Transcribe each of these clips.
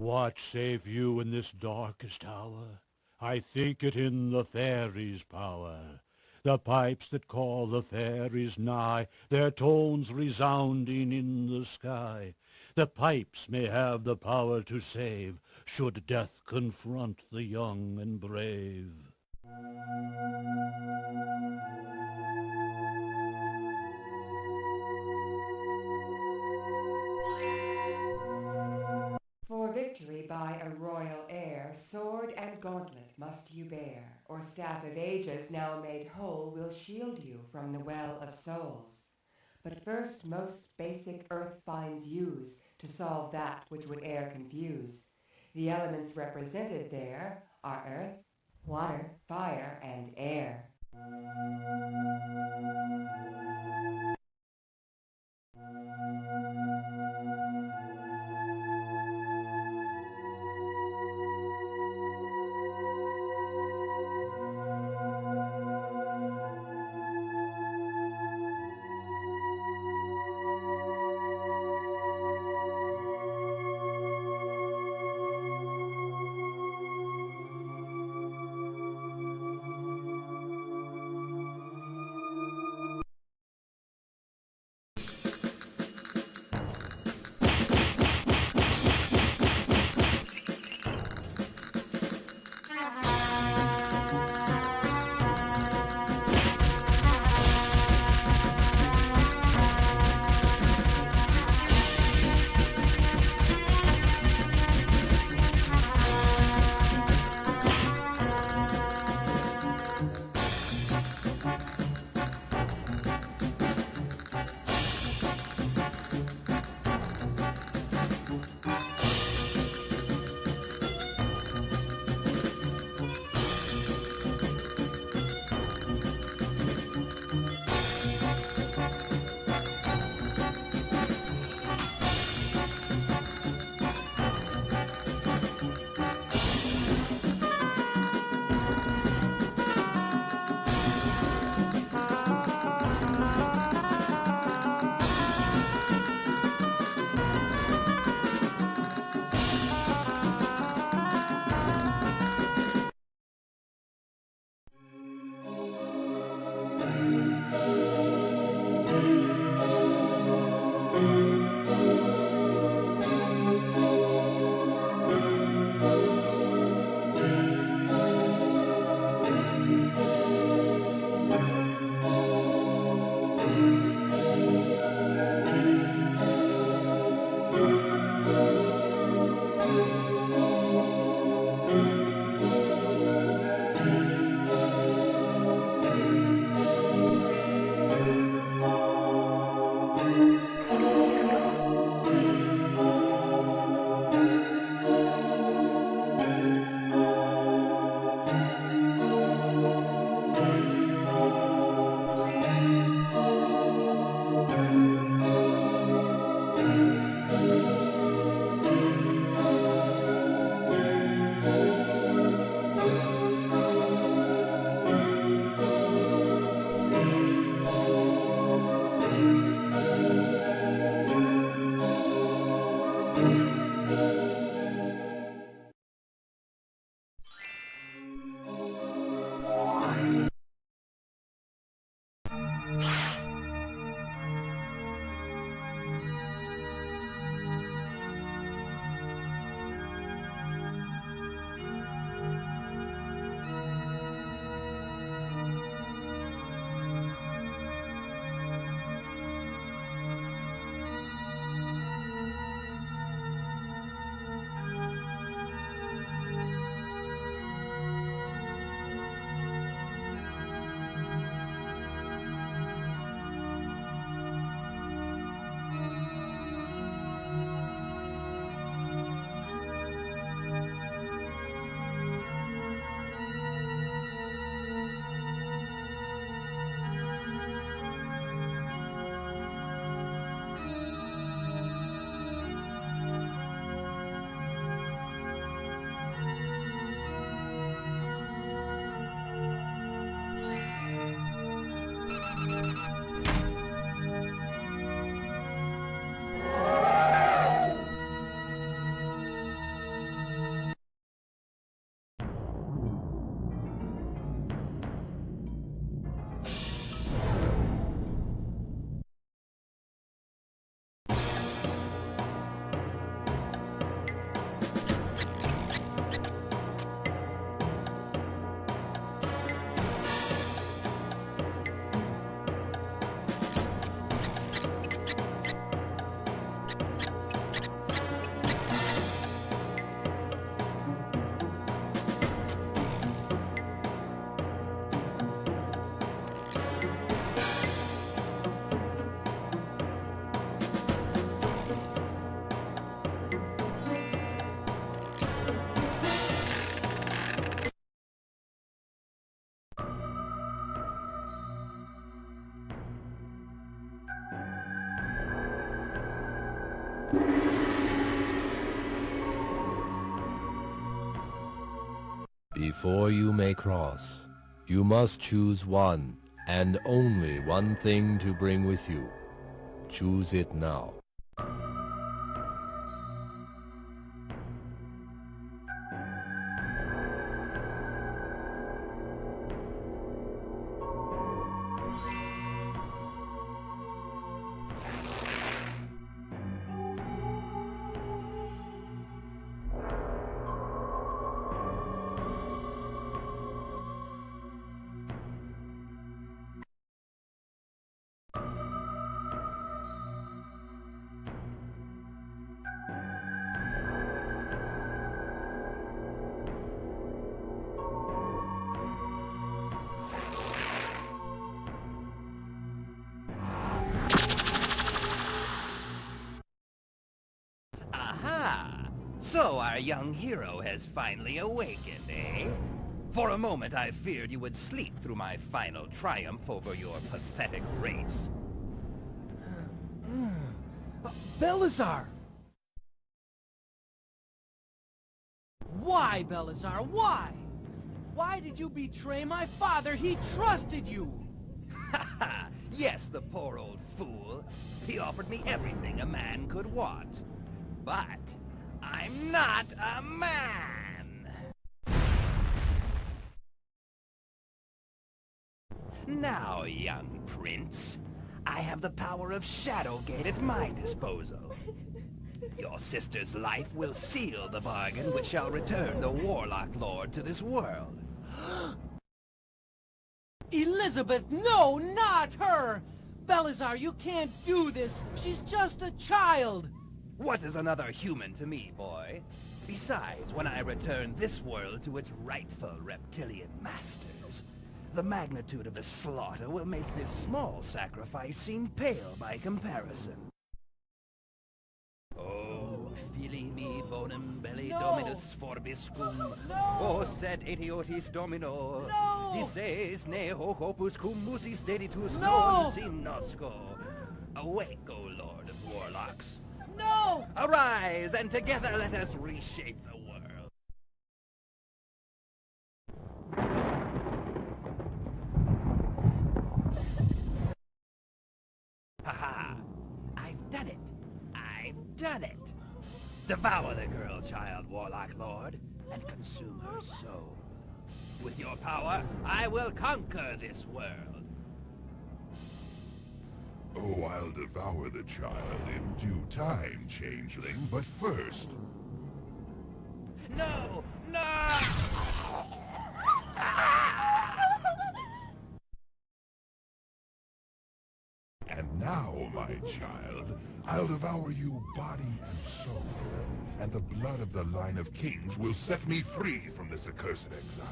What save you in this darkest hour? I think it in the fairies' power. The pipes that call the fairies nigh, their tones resounding in the sky. The pipes may have the power to save, should death confront the young and brave. For victory by a royal heir, sword and gauntlet must you bear, or staff of ages now made whole will shield you from the well of souls. But first most basic earth finds use to solve that which would e'er confuse. The elements represented there are earth, water, fire, and air. Before you may cross, you must choose one, and only one thing to bring with you. Choose it now. Aha! So our young hero has finally awakened, eh? For a moment I feared you would sleep through my final triumph over your pathetic race. Belisar! Why, Belisar? Why? Why did you betray my father? He trusted you! Haha! Yes, the poor old fool. He offered me everything a man could want. But I'm not a man! Now, young prince, I have the power of Shadowgate at my disposal. Your sister's life will seal the bargain which shall return the Warlock Lord to this world. Elizabeth, no, not her! Belisar, you can't do this! She's just a child! What is another human to me, boy? Besides, when I return this world to its rightful reptilian masters, the magnitude of the slaughter will make this small sacrifice seem pale by comparison. Oh, fili me bonum belli No. dominus forbiscum. No. O sed etiotis domino. No. Dices ne hoc opus cum musis deditus No. non sinosco. Awake, O Lord of Warlocks. No! Arise, and together let us reshape the world. Haha! I've done it! I've done it! Devour the girl child, Warlock Lord, and consume her soul. With your power, I will conquer this world. Oh, I'll devour the child in due time, changeling, but first... No! No! And now, my child, I'll devour you body and soul, and the blood of the line of kings will set me free from this accursed exile.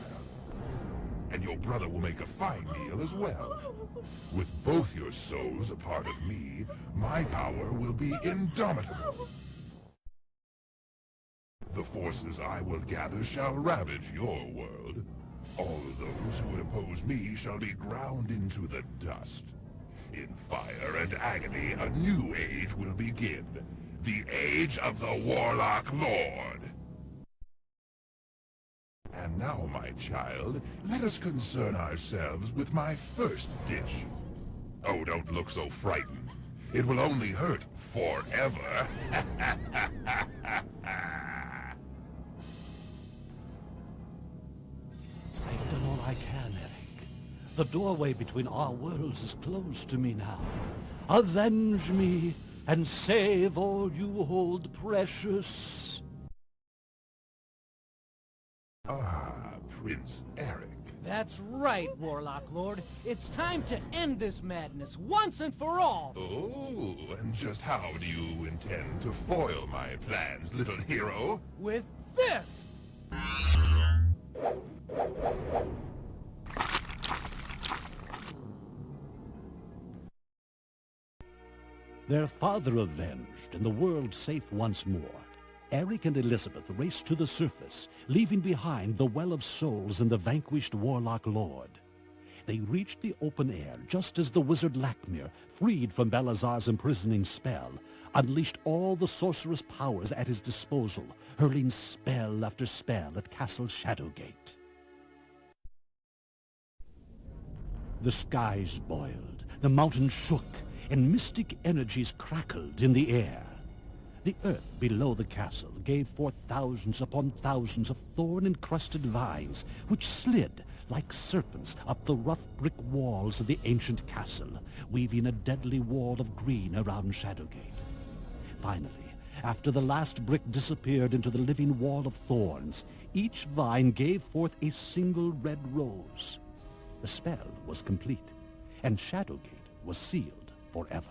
And your brother will make a fine meal as well. With both your souls a part of me, my power will be indomitable. The forces I will gather shall ravage your world. All those who would oppose me shall be ground into the dust. In fire and agony, a new age will begin. The age of the Warlock Lord. And now, my child, let us concern ourselves with my first dish. Oh, don't look so frightened. It will only hurt forever. I've done all I can, Erik. The doorway between our worlds is closed to me now. Avenge me and save all you hold precious. Ah, Prince Erik. That's right, Warlock Lord. It's time to end this madness once and for all! Oh, and just how do you intend to foil my plans, little hero? With this! Their father avenged and the world safe once more, Erik and Elizabeth raced to the surface, leaving behind the Well of Souls and the vanquished Warlock Lord. They reached the open air just as the wizard Lakmir, freed from Belisar's imprisoning spell, unleashed all the sorcerous powers at his disposal, hurling spell after spell at Castle Shadowgate. The skies boiled, the mountains shook, and mystic energies crackled in the air. The earth below the castle gave forth thousands upon thousands of thorn-encrusted vines, which slid like serpents up the rough brick walls of the ancient castle, weaving a deadly wall of green around Shadowgate. Finally, after the last brick disappeared into the living wall of thorns, each vine gave forth a single red rose. The spell was complete, and Shadowgate was sealed forever.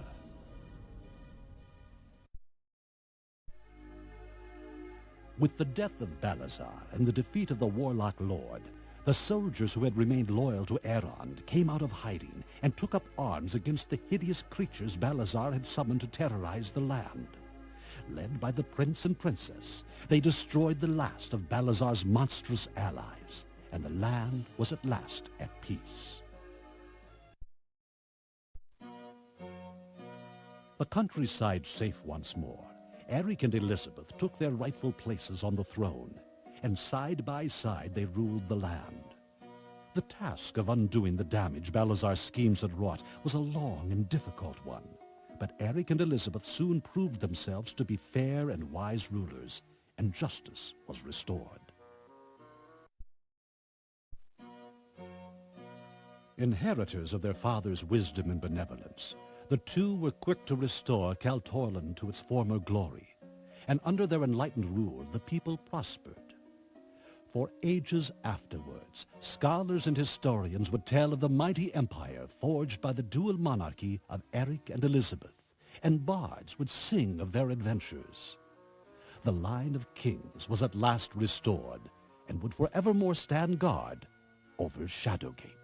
With the death of Balazar and the defeat of the Warlock Lord, the soldiers who had remained loyal to Erond came out of hiding and took up arms against the hideous creatures Balazar had summoned to terrorize the land. Led by the prince and princess, they destroyed the last of Balazar's monstrous allies, and the land was at last at peace. The countryside safe once more, Erik and Elizabeth took their rightful places on the throne, and side by side they ruled the land. The task of undoing the damage Balazar's schemes had wrought was a long and difficult one, but Erik and Elizabeth soon proved themselves to be fair and wise rulers, and justice was restored. Inheritors of their father's wisdom and benevolence, the two were quick to restore Kaltorlan to its former glory, and under their enlightened rule the people prospered. For ages afterwards, scholars and historians would tell of the mighty empire forged by the dual monarchy of Erik and Elizabeth, and bards would sing of their adventures. The line of kings was at last restored, and would forevermore stand guard over Shadowgate.